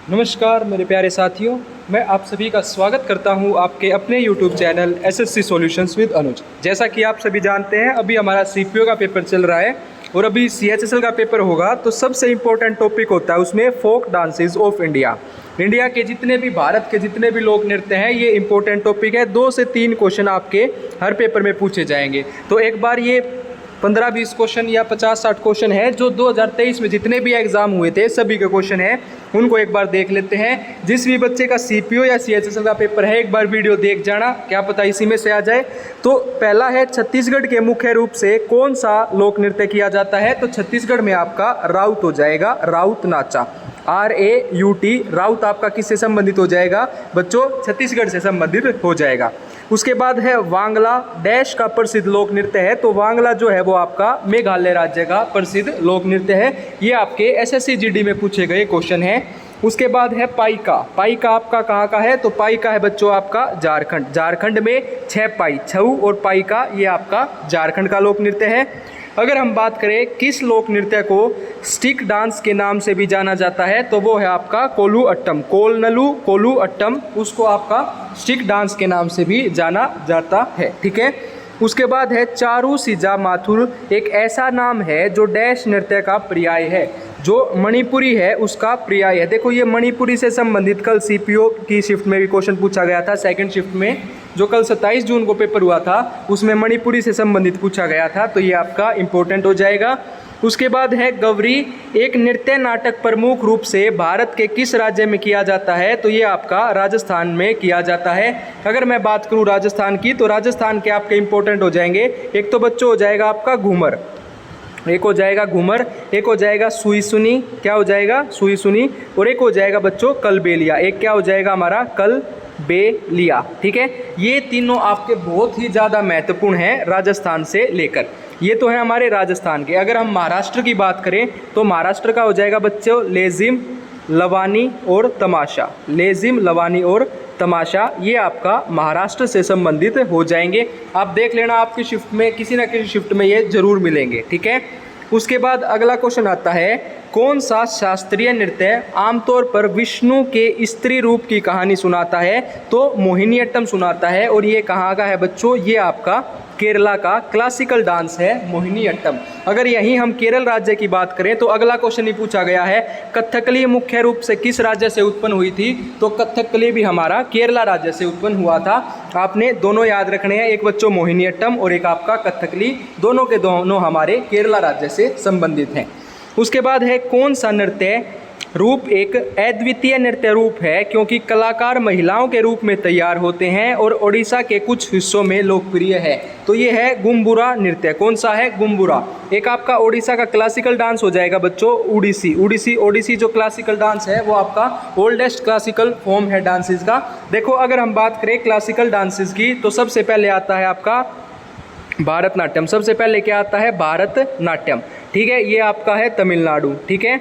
नमस्कार मेरे प्यारे साथियों, मैं आप सभी का स्वागत करता हूं आपके अपने YouTube channel SSC solutions with Anuj. जैसा कि आप सभी जानते हैं, अभी हमारा सीपीओ का पेपर चल रहा है और अभी सीएचएसएल का पेपर होगा। तो सबसे इम्पोर्टेंट टॉपिक होता है उसमें folk dances of India. India के जितने भी, भारत के जितने भी लोक नृत्य हैं, ये इंपॉर्टेंट टॉपिक है। 2 से 3 क्वेश्चन आपके हर पेपर में पूछे जाएंगे। तो एक बार ये 15-20 क्वेश्चन या 50-60 क्वेश्चन है जो 2023 में जितने भी एग्जाम हुए थे सभी के क्वेश्चन हैं, उनको एक बार देख लेते हैं। जिस भी बच्चे का सीपीओ या सीएचएसएल का पेपर है, एक बार वीडियो देख जाना, क्या पता इसी में से आ जाए। तो पहला है, छत्तीसगढ़ के मुख्य रूप से कौन सा लोक नृत्य किया जाता है? तो छत्तीसगढ़ में आपका राउत हो जाएगा, राउत नाचा, RAUT। राउत आपका किससे संबंधित हो जाएगा बच्चों? छत्तीसगढ़ से संबंधित हो जाएगा। उसके बाद है वांगला, डैश का प्रसिद्ध लोक नृत्य है। तो वांगला जो है वो आपका मेघालय राज्य का प्रसिद्ध लोक नृत्य है। ये आपके एसएससी जीडी में पूछे गए क्वेश्चन है। उसके बाद है पाइका। पाइका आपका कहाँ का है? तो पाइका है बच्चों आपका झारखंड। झारखंड में 6 पाई, छऊ और पाइका, ये आपका झारखंड का लोक नृत्य है। अगर हम बात करें किस लोक नृत्य को स्टिक डांस के नाम से भी जाना जाता है, तो वो है आपका कोलू अट्टम। कोलनलू कोलू अट्टम, उसको आपका स्टिक डांस के नाम से भी जाना जाता है। ठीक है। उसके बाद है चारू सिजा माथुर। एक ऐसा नाम है जो डैश नृत्य का पर्याय है, जो मणिपुरी है उसका पर्याय है। देखो ये मणिपुरी से संबंधित कल सीपीओ की शिफ्ट में भी क्वेश्चन पूछा गया था। सेकंड शिफ्ट में जो कल 27 जून को पेपर हुआ था, उसमें मणिपुरी से संबंधित पूछा गया था। तो ये आपका इंपॉर्टेंट हो जाएगा। उसके बाद है गवरी। एक नृत्य नाटक प्रमुख रूप से भारत के किस राज्य में किया जाता है? तो ये आपका राजस्थान में किया जाता है। अगर मैं बात करूँ राजस्थान की, तो राजस्थान के आपके इंपॉर्टेंट हो जाएंगे। एक तो बच्चों हो जाएगा आपका घूमर, एक हो जाएगा घूमर, एक हो जाएगा सुई सुनी, क्या हो जाएगा? सुई सुनी। और एक हो जाएगा बच्चों कलबेलिया, एक क्या हो जाएगा हमारा? कलबेलिया। ठीक है। ये तीनों आपके बहुत ही ज़्यादा महत्वपूर्ण हैं राजस्थान से लेकर। ये तो है हमारे राजस्थान के। अगर हम महाराष्ट्र की बात करें, तो महाराष्ट्र का हो जाएगा बच्चों लेजिम, लवानी और तमाशा। लेजिम, लवानी और तमाशा, ये आपका महाराष्ट्र से संबंधित हो जाएंगे। आप देख लेना, आपकी शिफ्ट में किसी न किसी शिफ्ट में ये जरूर मिलेंगे। ठीक है। उसके बाद अगला क्वेश्चन आता है, कौन सा शास्त्रीय नृत्य आमतौर पर विष्णु के स्त्री रूप की कहानी सुनाता है? तो मोहिनीअट्टम सुनाता है। और ये कहाँ का है बच्चों? ये आपका केरला का क्लासिकल डांस है मोहिनीअट्टम। अगर यहीं हम केरल राज्य की बात करें, तो अगला क्वेश्चन ही पूछा गया है, कथकली मुख्य रूप से किस राज्य से उत्पन्न हुई थी? तो कथकली भी हमारा केरला राज्य से उत्पन्न हुआ था। आपने दोनों याद रखने हैं, एक बच्चों मोहिनीअट्टम और एक आपका कथकली, दोनों के दोनों हमारे केरला राज्य से संबंधित हैं। उसके बाद है कौन सा नृत्य रूप एक अद्वितीय नृत्य रूप है क्योंकि कलाकार महिलाओं के रूप में तैयार होते हैं और ओडिशा के कुछ हिस्सों में लोकप्रिय है? तो ये है गुम्बुरा नृत्य। कौन सा है? गुम्बुरा। एक आपका ओडिशा का क्लासिकल डांस हो जाएगा बच्चों ओडिसी। ओडिसी जो क्लासिकल डांस है वो आपका ओल्डेस्ट क्लासिकल फॉर्म है डांसेस का। देखो अगर हम बात करें क्लासिकल डांसेस की, तो सबसे पहले आता है आपका भारतनाट्यम। सबसे पहले क्या आता है? भारतनाट्यम। ठीक है। ये आपका है तमिलनाडु। ठीक है,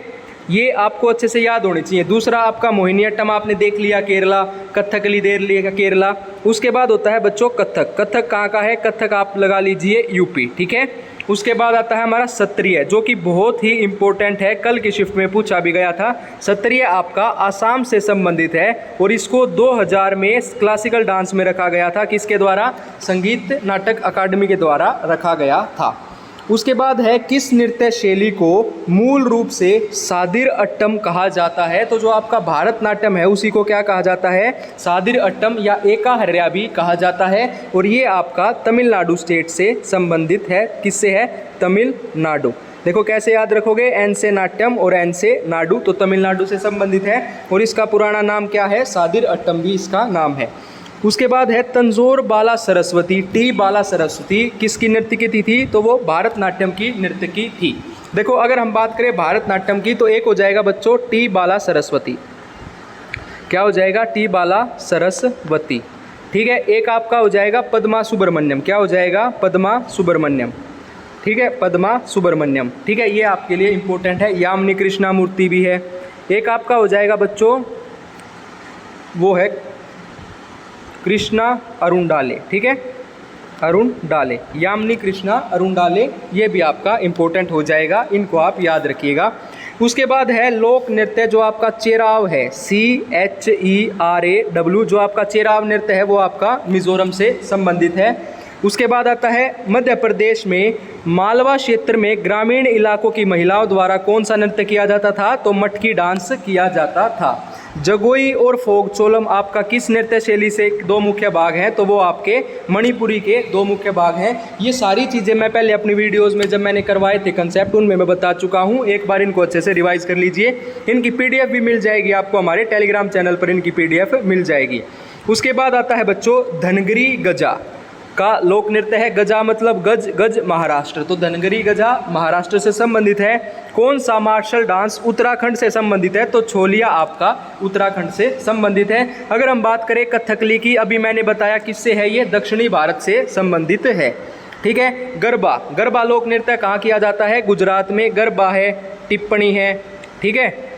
ये आपको अच्छे से याद होनी चाहिए। दूसरा आपका मोहिनीअट्टम आपने देख लिया केरला, कथकली देख लिया केरला। उसके बाद होता है बच्चों कथक। कथक कहाँ का है? कथक आप लगा लीजिए यूपी। ठीक है। उसके बाद आता है हमारा सत्रिय, जो कि बहुत ही इंपॉर्टेंट है, कल की शिफ्ट में पूछा भी गया था। सत्रिय आपका आसाम से संबंधित है और इसको 2000 में क्लासिकल डांस में रखा गया था। किसके द्वारा? संगीत नाटक अकादमी के द्वारा रखा गया था। उसके बाद है किस नृत्य शैली को मूल रूप से सादिर अट्टम कहा जाता है? तो जो आपका भारतनाट्यम है उसी को क्या कहा जाता है? सादिर अट्टम या एका हर्या भी कहा जाता है। और ये आपका तमिलनाडु स्टेट से संबंधित है। किससे है? तमिलनाडु। देखो कैसे याद रखोगे, एन से नाट्यम और एन से नाडु, तो तमिलनाडु से संबंधित है। और इसका पुराना नाम क्या है? सादिर अट्टम भी इसका नाम है। उसके बाद है तंजोर बाला सरस्वती। टी बाला सरस्वती किसकी नर्तकी थी? तो वो भारतनाट्यम की नर्तकी थी। देखो अगर हम बात करें भारतनाट्यम की, तो एक हो जाएगा बच्चों टी बाला सरस्वती। क्या हो जाएगा? टी बाला सरस्वती। ठीक है। एक आपका हो जाएगा पद्मा सुब्रमण्यम। क्या हो जाएगा? पद्मा सुब्रमण्यम। ठीक है, पद्मा सुब्रमण्यम। ठीक है, ये आपके लिए इंपॉर्टेंट है। यामिनी कृष्णा मूर्ति भी है। एक आपका हो जाएगा बच्चों, वो है कृष्णा अरुणडाले। ठीक है, अरुणडाले, यामिनी कृष्णा अरुणडाले, ये भी आपका इंपॉर्टेंट हो जाएगा। इनको आप याद रखिएगा। उसके बाद है लोक नृत्य जो आपका चेराव है, CHERAW, जो आपका चेराव नृत्य है वो आपका मिजोरम से संबंधित है। उसके बाद आता है मध्य प्रदेश में मालवा क्षेत्र में ग्रामीण इलाकों की महिलाओं द्वारा कौन सा नृत्य किया जाता था, तो मटकी डांस किया जाता था। जगोई और फोक चोलम आपका किस नृत्य शैली से दो मुख्य भाग हैं, तो वो आपके मणिपुरी के दो मुख्य भाग हैं। ये सारी चीज़ें मैं पहले अपनी वीडियोस में जब मैंने करवाए थे कंसेप्ट, उनमें मैं बता चुका हूँ। एक बार इनको अच्छे से रिवाइज कर लीजिए। इनकी PDF भी मिल जाएगी आपको, हमारे टेलीग्राम चैनल पर इनकी PDF मिल जाएगी। उसके बाद आता है बच्चों धनगरी गजा का लोक नृत्य है। गजा मतलब गज, गज महाराष्ट्र, तो धनगरी गजा महाराष्ट्र से संबंधित है। कौन सा मार्शल डांस उत्तराखंड से संबंधित है, तो छोलिया आपका उत्तराखंड से संबंधित है। अगर हम बात करें कथकली की, अभी मैंने बताया किससे है, ये दक्षिणी भारत से संबंधित है। ठीक है। गरबा, गरबा लोक नृत्य कहाँ किया जाता है, गुजरात में। गरबा है, टिप्पणी है। ठीक है,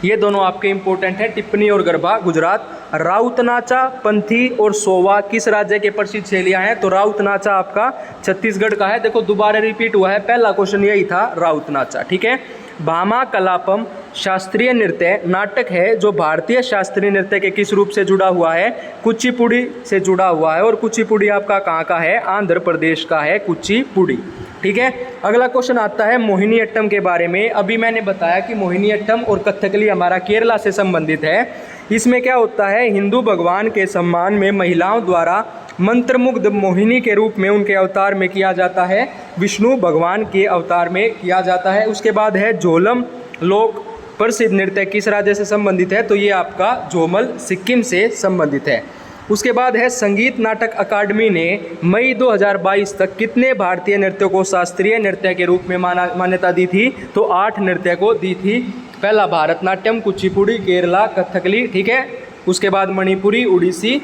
ये दोनों आपके इंपॉर्टेंट है, टिप्पणी और गरबा गुजरात। राउत नाचा, पंथी और सोवा किस राज्य के प्रसिद्ध शैलियाँ हैं, तो राउत नाचा आपका छत्तीसगढ़ का है। देखो दोबारा रिपीट हुआ है, पहला क्वेश्चन यही था, राउत नाचा। ठीक है। भामा कलापम शास्त्रीय नृत्य नाटक है जो भारतीय शास्त्रीय नृत्य के किस रूप से जुड़ा हुआ है, कुचिपुड़ी से जुड़ा हुआ है। और कुचिपुड़ी आपका कहाँ का है, आंध्र प्रदेश का है कुचिपुड़ी। ठीक है। अगला क्वेश्चन आता है मोहिनीअट्टम के बारे में। अभी मैंने बताया कि मोहिनीअट्टम और कथकली हमारा केरला से संबंधित है। इसमें क्या होता है, हिंदू भगवान के सम्मान में महिलाओं द्वारा मंत्रमुग्ध मोहिनी के रूप में उनके अवतार में किया जाता है, विष्णु भगवान के अवतार में किया जाता है। उसके बाद है झोलम लोक प्रसिद्ध नृत्य किस राज्य से संबंधित है, तो ये आपका झोमल सिक्किम से संबंधित है। उसके बाद है संगीत नाटक अकादमी ने मई 2022 तक कितने भारतीय नृत्यों को शास्त्रीय नृत्य के रूप में मान्यता दी थी, तो 8 नृत्य को दी थी। पहला भारतनाट्यम, कुचिपुड़ी, केरला, कथकली। ठीक है। उसके बाद मणिपुरी, उड़ीसी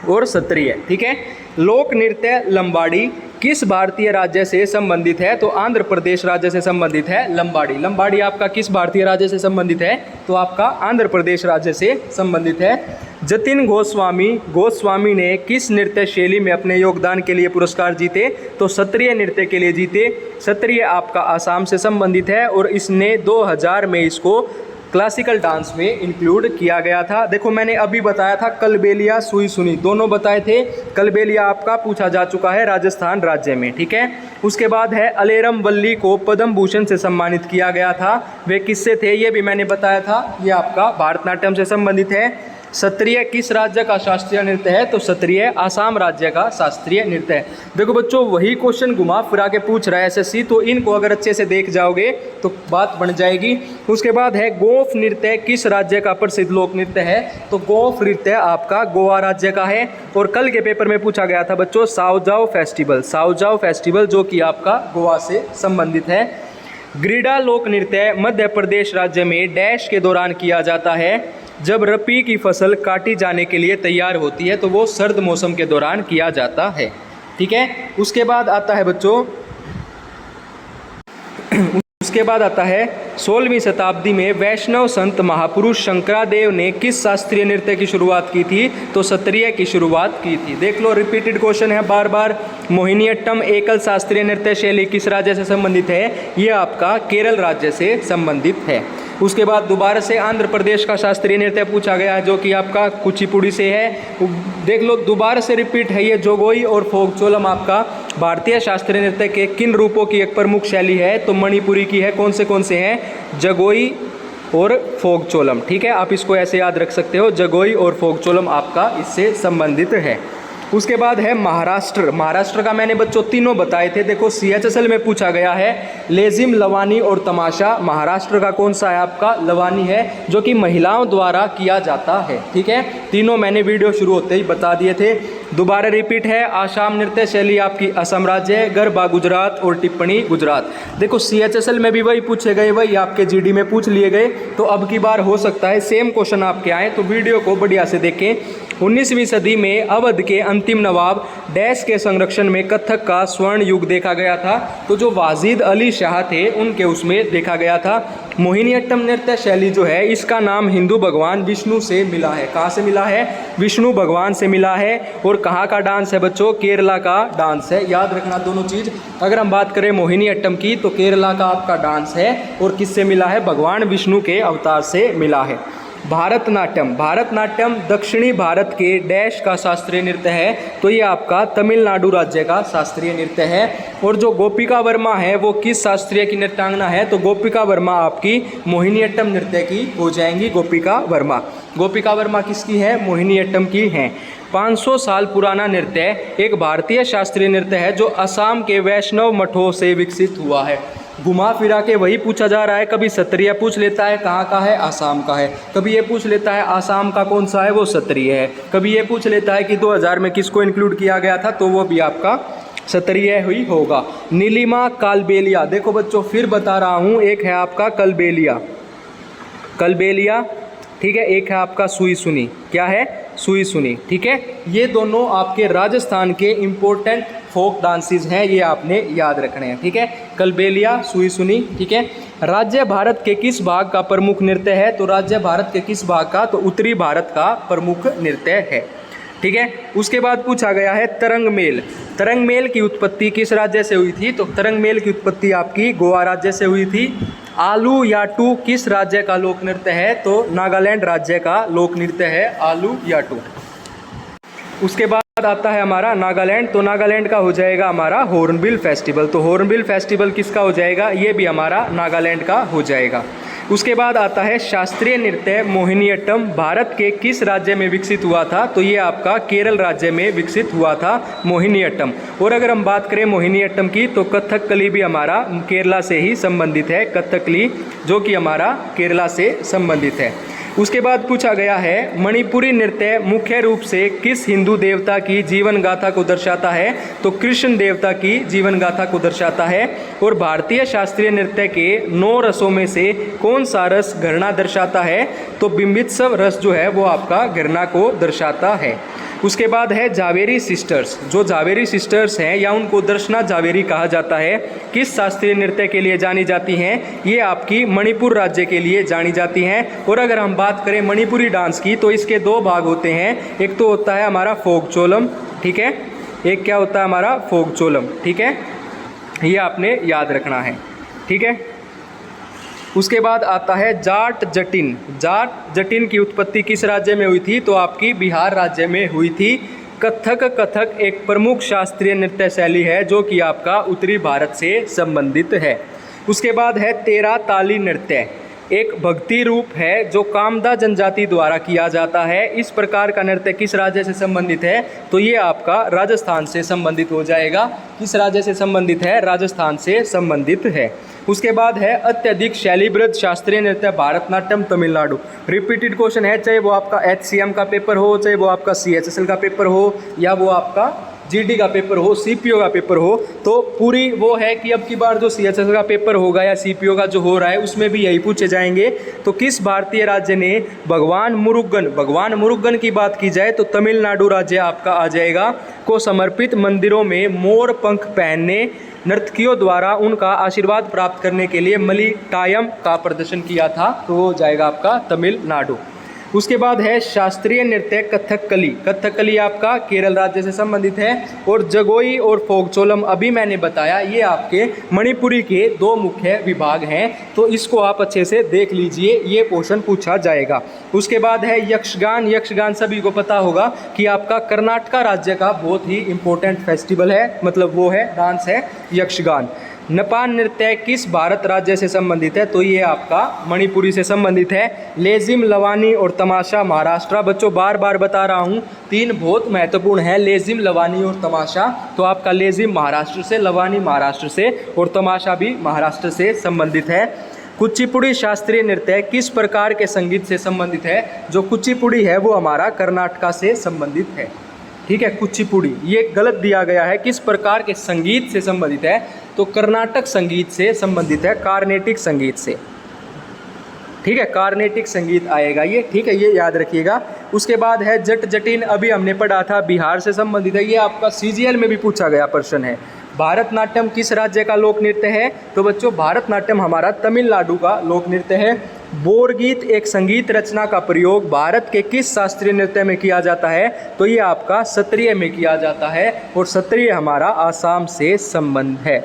और सत्रिय। ठीक है। लोक नृत्य लंबाड़ी किस भारतीय राज्य से संबंधित है, तो आंध्र प्रदेश राज्य से संबंधित है लंबाड़ी। लंबाड़ी आपका किस भारतीय राज्य से संबंधित है, तो आपका आंध्र प्रदेश राज्य से संबंधित है। जतिन गोस्वामी ने किस नृत्य शैली में अपने योगदान के लिए पुरस्कार जीते, तो सत्रिय नृत्य के लिए जीते। सत्रिय आपका आसाम से संबंधित है और इसने 2000 में इसको क्लासिकल डांस में इंक्लूड किया गया था। देखो मैंने अभी बताया था कलबेलिया, सुई सुनी, दोनों बताए थे। कलबेलिया आपका पूछा जा चुका है राजस्थान राज्य में। ठीक है। उसके बाद है अलेरम वल्ली को पद्म भूषण से सम्मानित किया गया था, वे किससे थे, ये भी मैंने बताया था। ये आपका भारतनाट्यम से संबंधित है। सत्रिय किस राज्य का शास्त्रीय नृत्य है, तो सत्रिय आसाम राज्य का शास्त्रीय नृत्य है। देखो बच्चों वही क्वेश्चन घुमा फिरा के पूछ रहा है SSC, तो इनको अगर अच्छे से देख जाओगे तो बात बन जाएगी। उसके बाद है गोफ नृत्य किस राज्य का प्रसिद्ध लोक नृत्य है, तो गोफ नृत्य आपका गोवा राज्य का है। और कल के पेपर में पूछा गया था बच्चों साओजाओ फेस्टिवल जो कि आपका गोवा से संबंधित है। ग्रीडा लोक नृत्य मध्य प्रदेश राज्य में डैश के दौरान किया जाता है, जब रबी की फसल काटी जाने के लिए तैयार होती है, तो वो सर्द मौसम के दौरान किया जाता है। ठीक है। उसके बाद आता है बच्चों उसके बाद आता है 16वीं शताब्दी में वैष्णव संत महापुरुष शंकरादेव ने किस शास्त्रीय नृत्य की शुरुआत की थी, तो सत्रिय की शुरुआत की थी। देख लो रिपीटेड क्वेश्चन है बार बार। मोहिनीअट्टम एकल शास्त्रीय नृत्य शैली किस राज्य से संबंधित है, ये आपका केरल राज्य से संबंधित है। उसके बाद दोबारा से आंध्र प्रदेश का शास्त्रीय नृत्य पूछा गया है जो कि आपका कुचिपुड़ी से है। देख लो दोबारा से रिपीट है, ये जोगोई और फोक चोलम आपका भारतीय शास्त्रीय नृत्य के किन रूपों की एक प्रमुख शैली है, तो मणिपुरी की है। कौन से हैं, जगोई और फोक चोलम। ठीक है, आप इसको ऐसे याद रख सकते हो, जगोई और फोक चोलम आपका इससे संबंधित है। उसके बाद है महाराष्ट्र का मैंने बच्चों तीनों बताए थे। देखो CHSL में पूछा गया है लेजिम, लवानी और तमाशा। महाराष्ट्र का कौन सा है आपका, लवानी है, जो कि महिलाओं द्वारा किया जाता है। ठीक है, तीनों मैंने वीडियो शुरू होते ही बता दिए थे। दोबारा रिपीट है, आसाम नृत्य शैली आपकी असम राज्य है, गरबा गुजरात और टिप्पणी गुजरात। देखो CHSL में भी वही पूछे गए, वही आपके GD में पूछ लिए गए, तो अब की बार हो सकता है सेम क्वेश्चन आपके आए, तो वीडियो को बढ़िया से देखें। 19वीं सदी में अवध के अंतिम नवाब डैश के संरक्षण में कथक का स्वर्ण युग देखा गया था, तो जो वाजिद अली शाह थे उनके उसमें देखा गया था। मोहिनीअट्टम नृत्य शैली जो है इसका नाम हिंदू भगवान विष्णु से मिला है। कहाँ से मिला है? विष्णु भगवान से मिला है। और कहाँ का डांस है बच्चों? केरला का डांस है। याद रखना दोनों चीज़। अगर हम बात करें मोहिनीअट्टम की तो केरला का आपका डांस है और किससे मिला है? भगवान विष्णु के अवतार से मिला है। भारतनाट्यम, भारतनाट्यम दक्षिणी भारत के डैश का शास्त्रीय नृत्य है, तो ये आपका तमिलनाडु राज्य का शास्त्रीय नृत्य है। और जो गोपिका वर्मा है वो किस शास्त्रीय की नृत्यांगना है? तो गोपिका वर्मा आपकी मोहिनीअट्टम नृत्य की हो जाएंगी। गोपिका वर्मा, गोपिका वर्मा किसकी है? मोहिनीअट्टम की हैं। 500 साल पुराना नृत्य एक भारतीय शास्त्रीय नृत्य है जो असम के वैष्णव मठों से विकसित हुआ है। घुमा फिरा के वही पूछा जा रहा है, कभी सत्रिय पूछ लेता है कहाँ का है? आसाम का है। कभी ये पूछ लेता है आसाम का कौन सा है? वो सत्रिय है। कभी ये पूछ लेता है कि 2000 में किसको इंक्लूड किया गया था? तो वो भी आपका सत्रिय हुई होगा। नीलिमा कालबेलिया, देखो बच्चों फिर बता रहा हूँ, एक है आपका कलबेलिया, कलबेलिया, ठीक है, एक है आपका सुई सुनी। क्या है? सुई सुनी, ठीक है। ये दोनों आपके राजस्थान के इम्पोर्टेंट फोक डांसेस हैं, ये आपने याद रखने हैं, ठीक है। कलबेलिया, सुई सुनी, ठीक है। राज्य भारत के किस भाग का प्रमुख नृत्य है? तो राज्य भारत के किस भाग का? तो उत्तरी भारत का प्रमुख नृत्य है, ठीक है। उसके बाद पूछा गया है तरंग मेल। तरंग मेल की उत्पत्ति किस राज्य से हुई थी? तो तरंग मेल की उत्पत्ति आपकी गोवा राज्य से हुई थी। आलू याटू किस राज्य का लोक नृत्य है? तो नागालैंड राज्य का लोक नृत्य है आलू याटू। उसके बाद आता है हमारा नागालैंड, तो नागालैंड का हो जाएगा हमारा हॉर्नबिल फेस्टिवल। तो हॉर्नबिल फेस्टिवल किसका हो जाएगा? ये भी हमारा नागालैंड का हो जाएगा। उसके बाद आता है शास्त्रीय नृत्य मोहिनीअट्टम भारत के किस राज्य में विकसित हुआ था? तो ये आपका केरल राज्य में विकसित हुआ था मोहिनीअट्टम। और अगर हम बात करें मोहिनीअट्टम की तो कथकली भी हमारा केरला से ही संबंधित है, कथकली जो कि हमारा केरला से संबंधित है। उसके बाद पूछा गया है मणिपुरी नृत्य मुख्य रूप से किस हिंदू देवता की जीवन गाथा को दर्शाता है? तो कृष्ण देवता की जीवन गाथा को दर्शाता है। और भारतीय शास्त्रीय नृत्य के 9 रसों में से कौन सा रस घृणा दर्शाता है? तो बिंबित्सव रस जो है वो आपका घृणा को दर्शाता है। उसके बाद है झावेरी सिस्टर्स। जो झावेरी सिस्टर्स हैं या उनको दर्शना झावेरी कहा जाता है, किस शास्त्रीय नृत्य के लिए जानी जाती हैं? ये आपकी मणिपुर राज्य के लिए जानी जाती हैं। और अगर हम बात करें मणिपुरी डांस की तो इसके 2 भाग होते हैं। एक तो होता है हमारा फोक चोलम, ठीक है, एक क्या होता है हमारा फोक चोलम, ठीक है, ये आपने याद रखना है, ठीक है। उसके बाद आता है जाट जटिन। जाट जटिन की उत्पत्ति किस राज्य में हुई थी? तो आपकी बिहार राज्य में हुई थी। कथक, कथक एक प्रमुख शास्त्रीय नृत्य शैली है जो कि आपका उत्तरी भारत से संबंधित है। उसके बाद है तेरा ताली नृत्य, एक भक्ति रूप है जो कामदा जनजाति द्वारा किया जाता है। इस प्रकार का नृत्य किस राज्य से संबंधित है? तो ये आपका राजस्थान से संबंधित हो जाएगा। किस राज्य से संबंधित है? राजस्थान से संबंधित है। उसके बाद है अत्यधिक शैलीबद्ध शास्त्रीय नृत्य भारतनाट्यम तमिलनाडु। रिपीटेड क्वेश्चन है, चाहे वो आपका HCM का पेपर हो, चाहे वो आपका CHSL का पेपर हो, या वो आपका GD का पेपर हो, CPO का पेपर हो, तो पूरी वो है कि अब की बार जो CHSL का पेपर होगा या CPO का जो हो रहा है उसमें भी यही पूछे जाएंगे। तो किस भारतीय राज्य ने भगवान मुरुगन की बात की जाए तो तमिलनाडु राज्य आपका आ जाएगा, को समर्पित मंदिरों में मोर पंख पहनने नर्तकियों द्वारा उनका आशीर्वाद प्राप्त करने के लिए मलिटायम का प्रदर्शन किया था, तो हो जाएगा आपका तमिलनाडु। उसके बाद है शास्त्रीय नृत्य कथकली। कथकली आपका केरल राज्य से संबंधित है। और जगोई और फोकचोलम अभी मैंने बताया, ये आपके मणिपुरी के 2 मुख्य विभाग हैं, तो इसको आप अच्छे से देख लीजिए, ये क्वेश्चन पूछा जाएगा। उसके बाद है यक्षगान। यक्षगान सभी को पता होगा कि आपका कर्नाटक राज्य का बहुत ही इम्पोर्टेंट फेस्टिवल है, मतलब वो है डांस है यक्षगान। नेपाल नृत्य किस भारत राज्य से संबंधित है? तो ये आपका मणिपुरी से संबंधित है। लेजिम, लवानी और तमाशा महाराष्ट्र। बच्चों बार बार बता रहा हूँ, 3 बहुत महत्वपूर्ण है, लेजिम, लवानी और तमाशा। तो आपका लेजिम महाराष्ट्र से, लवानी महाराष्ट्र से और तमाशा भी महाराष्ट्र से संबंधित है। कुचिपुड़ी शास्त्रीय नृत्य किस प्रकार के संगीत से संबंधित है? जो कुचिपुड़ी है वो हमारा कर्नाटक से संबंधित है, ठीक है। कुचिपुड़ी ये गलत दिया गया है, किस प्रकार के संगीत से संबंधित है? तो कर्नाटक संगीत से संबंधित है, कार्नेटिक संगीत से, ठीक है, कार्नेटिक संगीत आएगा ये, ठीक है, ये याद रखिएगा। उसके बाद है जट जटिन, अभी हमने पढ़ा था बिहार से संबंधित है, ये आपका CGL में भी पूछा गया प्रश्न है। भारतनाट्यम किस राज्य का लोक नृत्य है? तो बच्चों भारतनाट्यम हमारा तमिलनाडु का लोक नृत्य है। बोरगीत एक संगीत रचना का प्रयोग भारत के किस शास्त्रीय नृत्य में किया जाता है? तो ये आपका सत्रिय में किया जाता है और सत्रिय हमारा आसाम से संबंध है।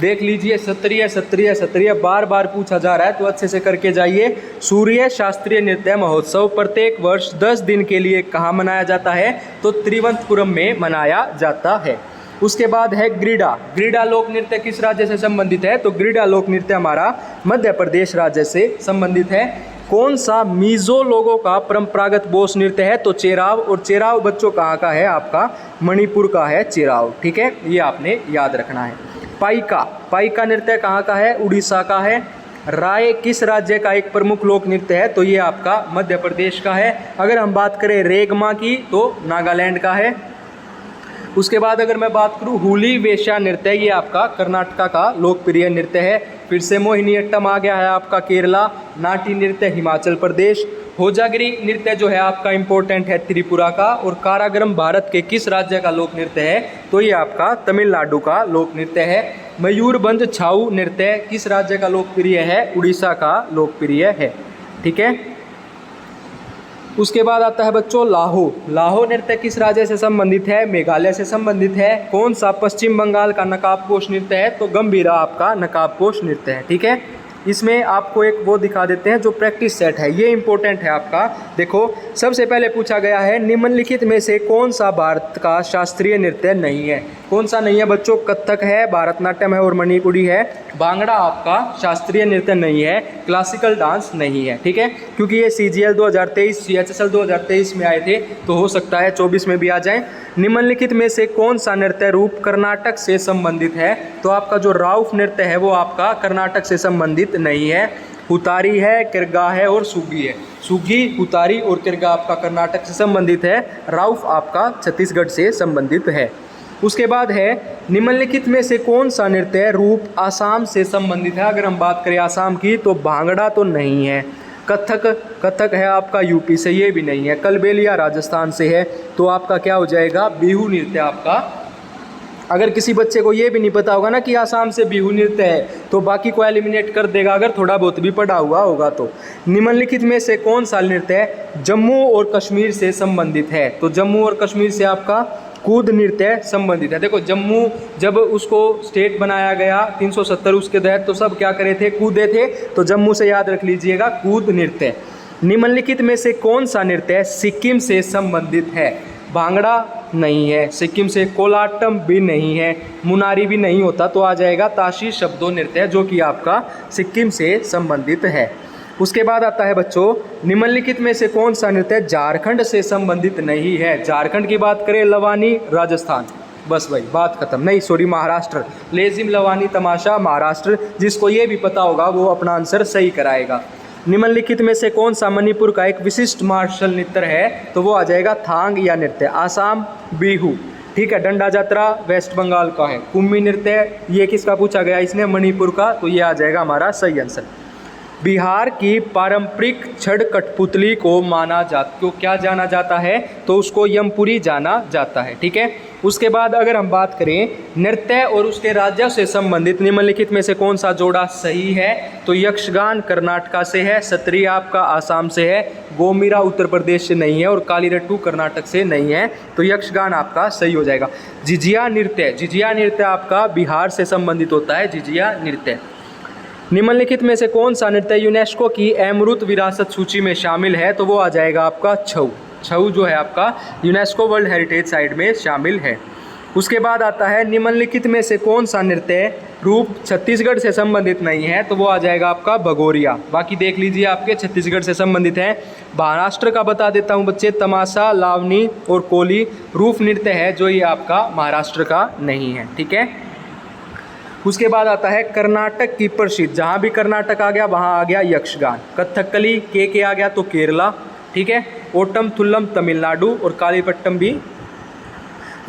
देख लीजिए सत्रिय सत्रिय सत्रिय बार बार पूछा जा रहा है तो अच्छे से करके जाइए। सूर्य शास्त्रीय नृत्य महोत्सव प्रत्येक वर्ष 10 दिन के लिए कहाँ मनाया जाता है? तो तिरुवनंतपुरम में मनाया जाता है। उसके बाद है ग्रीडा। ग्रीडा लोक नृत्य किस राज्य से संबंधित है? तो ग्रीडा लोक नृत्य हमारा मध्य प्रदेश राज्य से संबंधित है। कौन सा मिजो लोगों का परंपरागत बोस नृत्य है? तो चेराव। और चेराव बच्चों कहाँ का है? आपका मणिपुर का है चेराव। ठीक है, ये आपने याद रखना है। पाइका। पाइका नृत्य कहाँ का है? उड़ीसा का है। राय किस राज्य का एक प्रमुख लोक नृत्य है? तो ये आपका मध्य प्रदेश का है। अगर हम बात करें रेगमा की तो नागालैंड का है। उसके बाद अगर मैं बात करूँ हुली वेश्या नृत्य, ये आपका कर्नाटका का लोकप्रिय नृत्य है। फिर से मोहिनीअट्टम आ गया है आपका केरला। नाटी नृत्य हिमाचल प्रदेश। होजागिरी नृत्य जो है आपका इम्पोर्टेंट है त्रिपुरा का। और कारागरम भारत के किस राज्य का लोक नृत्य है? तो ये आपका तमिलनाडु का लोक नृत्य है। मयूरभंज छाऊ नृत्य किस राज्य का लोकप्रिय है? उड़ीसा का लोकप्रिय है। ठीक है, उसके बाद आता है बच्चों लाहो। लाहो नृत्य किस राज्य से संबंधित है? मेघालय से संबंधित है। कौन सा पश्चिम बंगाल का नकाबपोश नृत्य है? तो गंभीरा आपका नकाबपोश नृत्य है। ठीक है, इसमें आपको एक वो दिखा देते हैं जो प्रैक्टिस सेट है, ये इंपॉर्टेंट है आपका। देखो सबसे पहले पूछा गया है निम्नलिखित में से कौन सा भारत का शास्त्रीय नृत्य नहीं है? कौन सा नहीं है बच्चों? कथक है, भारतनाट्यम है और मणिपुरी है। भांगड़ा आपका शास्त्रीय नृत्य नहीं है, क्लासिकल डांस नहीं है। ठीक है, क्योंकि ये CGL 2023 CHSL 2023 में आए थे तो हो सकता है 24 में भी आ जाए। निम्नलिखित में से कौन सा नृत्य रूप कर्नाटक से संबंधित है? तो आपका जो राउफ नृत्य है वो आपका कर्नाटक से संबंधित नहीं है। हुतारी है, किरगा है और सुगी है। सुगी, हुतारी और किरगा आपका कर्नाटक से संबंधित है। राउफ आपका छत्तीसगढ़ से संबंधित है। उसके बाद है निम्नलिखित में से कौन सा नृत्य रूप आसाम से संबंधित है? अगर हम बात करें आसाम की तो भांगड़ा तो नहीं है। कथक है आपका यूपी से, ये भी नहीं है। कलबेलिया राजस्थान से है। तो आपका क्या हो जाएगा? बिहू नृत्य आपका। अगर किसी बच्चे को ये भी नहीं पता होगा ना कि आसाम से बिहू नृत्य है तो बाकी को एलिमिनेट कर देगा अगर थोड़ा बहुत भी पढ़ा हुआ होगा तो। निम्नलिखित में से कौन सा नृत्य जम्मू और कश्मीर से संबंधित है? तो जम्मू और कश्मीर से आपका कूद नृत्य संबंधित है। देखो जम्मू जब उसको स्टेट बनाया गया 370 उसके तहत तो सब क्या करे थे? कूदे थे। तो जम्मू से याद रख लीजिएगा कूद नृत्य। निम्नलिखित में से कौन सा नृत्य सिक्किम से संबंधित है? भांगड़ा नहीं है सिक्किम से, कोलाटम भी नहीं है, मुनारी भी नहीं होता तो आ जाएगा ताशी शब्दों नृत्य जो कि आपका सिक्किम से संबंधित है। उसके बाद आता है बच्चों निम्नलिखित में से कौन सा नृत्य झारखंड से संबंधित नहीं है? झारखंड की बात करें लवानी राजस्थान, बस भाई बात खत्म। नहीं सॉरी महाराष्ट्र, लेजिम लवानी तमाशा महाराष्ट्र। जिसको ये भी पता होगा वो अपना आंसर सही कराएगा। निम्नलिखित में से कौन सा मणिपुर का एक विशिष्ट मार्शल नृत्य है? तो वो आ जाएगा थांग या नृत्य। आसाम बिहू। ठीक है, डंडा जात्रा वेस्ट बंगाल का है। कुम्मी नृत्य ये किसका पूछा गया इसने? मणिपुर का। तो ये आ जाएगा हमारा सही आंसर। बिहार की पारंपरिक छड़ कठपुतली को क्या जाना जाता है? तो उसको यमपुरी जाना जाता है। ठीक है, उसके बाद अगर हम बात करें नृत्य और उसके राज्यों से संबंधित निम्नलिखित में से कौन सा जोड़ा सही है? तो यक्षगान कर्नाटका से है, सत्रिय आपका आसाम से है, गोमीरा उत्तर प्रदेश से नहीं है और कालीरट्टू कर्नाटक से नहीं है। तो यक्षगान आपका सही हो जाएगा। जिजिया नृत्य आपका बिहार से संबंधित होता है। जिजिया नृत्य। निम्नलिखित में से कौन सा नृत्य यूनेस्को की अमूर्त विरासत सूची में शामिल है? तो वो आ जाएगा आपका छऊ जो है आपका यूनेस्को वर्ल्ड हेरिटेज साइट में शामिल है। उसके बाद आता है निम्नलिखित में से कौन सा नृत्य रूप छत्तीसगढ़ से संबंधित नहीं है? तो वो आ जाएगा आपका भगोरिया। बाकी देख लीजिए आपके छत्तीसगढ़ से संबंधित है। महाराष्ट्र का बता देता हूँ बच्चे, तमाशा, लावनी और कोली रूप नृत्य है जो ये आपका महाराष्ट्र का नहीं है। ठीक है, उसके बाद आता है कर्नाटक की प्रसिद्ध, जहाँ भी कर्नाटक आ गया वहाँ आ गया यक्षगान। कथकली के आ गया तो केरला। ठीक है, ओटम थुल्लम तमिलनाडु और कालीपट्टम भी।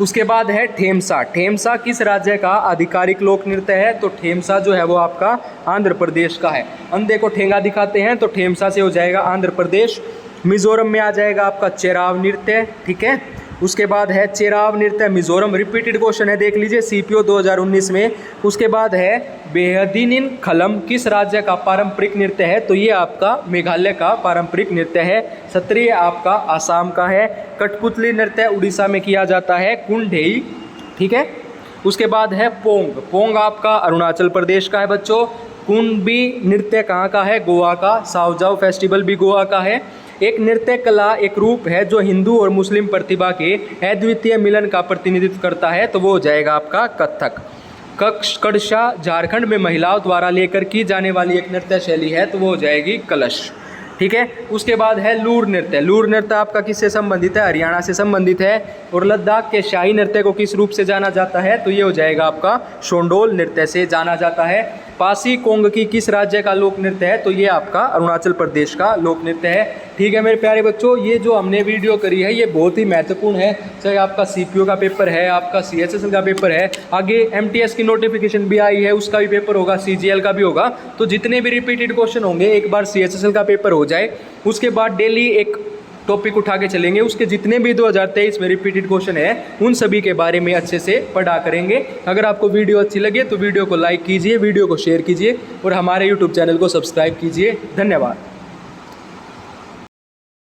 उसके बाद है ठेमसा। ठेमसा किस राज्य का आधिकारिक लोक नृत्य है? तो ठेमसा जो है वो आपका आंध्र प्रदेश का है। अंधे को ठेंगा दिखाते हैं तो ठेमसा से हो जाएगा आंध्र प्रदेश। मिजोरम में आ जाएगा आपका चेराव नृत्य। ठीक है, उसके बाद है चेराव नृत्य मिजोरम, रिपीटेड क्वेश्चन है, देख लीजिए सीपीओ 2019 में। उसके बाद है बेहदीनिन खलम किस राज्य का पारंपरिक नृत्य है, तो ये आपका मेघालय का पारंपरिक नृत्य है। सत्रिय आपका आसाम का है। कठपुतली नृत्य उड़ीसा में किया जाता है, कुंडेई, ठीक है। उसके बाद है पोंग, पोंग आपका अरुणाचल प्रदेश का है बच्चों। कुंबी नृत्य कहाँ का है, गोवा का। सावजाव फेस्टिवल भी गोवा का है। एक नृत्य कला एक रूप है जो हिंदू और मुस्लिम प्रतिभा के अद्वितीय मिलन का प्रतिनिधित्व करता है, तो वो हो जाएगा आपका कथक। कड़शा झारखंड में महिलाओं द्वारा लेकर की जाने वाली एक नृत्य शैली है, तो वो हो जाएगी कलश, ठीक है। उसके बाद है लूर नृत्य, लूर नृत्य आपका किससे संबंधित है, हरियाणा से संबंधित है। और लद्दाख के शाही नृत्य को किस रूप से जाना जाता है, तो ये हो जाएगा आपका शोंडोल नृत्य से जाना जाता है। पासी कोंगकी किस राज्य का लोक नृत्य है, तो ये आपका अरुणाचल प्रदेश का लोक नृत्य है, ठीक है मेरे प्यारे बच्चों। ये जो हमने वीडियो करी है ये बहुत ही महत्वपूर्ण है, चाहे आपका सीपीओ का पेपर है, आपका सीएचएसएल का पेपर है, आगे एमटीएस की नोटिफिकेशन भी आई है उसका भी पेपर होगा, सीजीएल का भी होगा। तो जितने भी रिपीटेड क्वेश्चन होंगे, एक बार सीएचएसएल का पेपर हो जाए उसके बाद डेली एक टॉपिक उठा के चलेंगे, उसके जितने भी 2023 में रिपीटेड क्वेश्चन है उन सभी के बारे में अच्छे से पढ़ा करेंगे। अगर आपको वीडियो अच्छी लगे तो वीडियो को लाइक कीजिए, वीडियो को शेयर कीजिए और हमारे यूट्यूब चैनल को सब्सक्राइब कीजिए। धन्यवाद।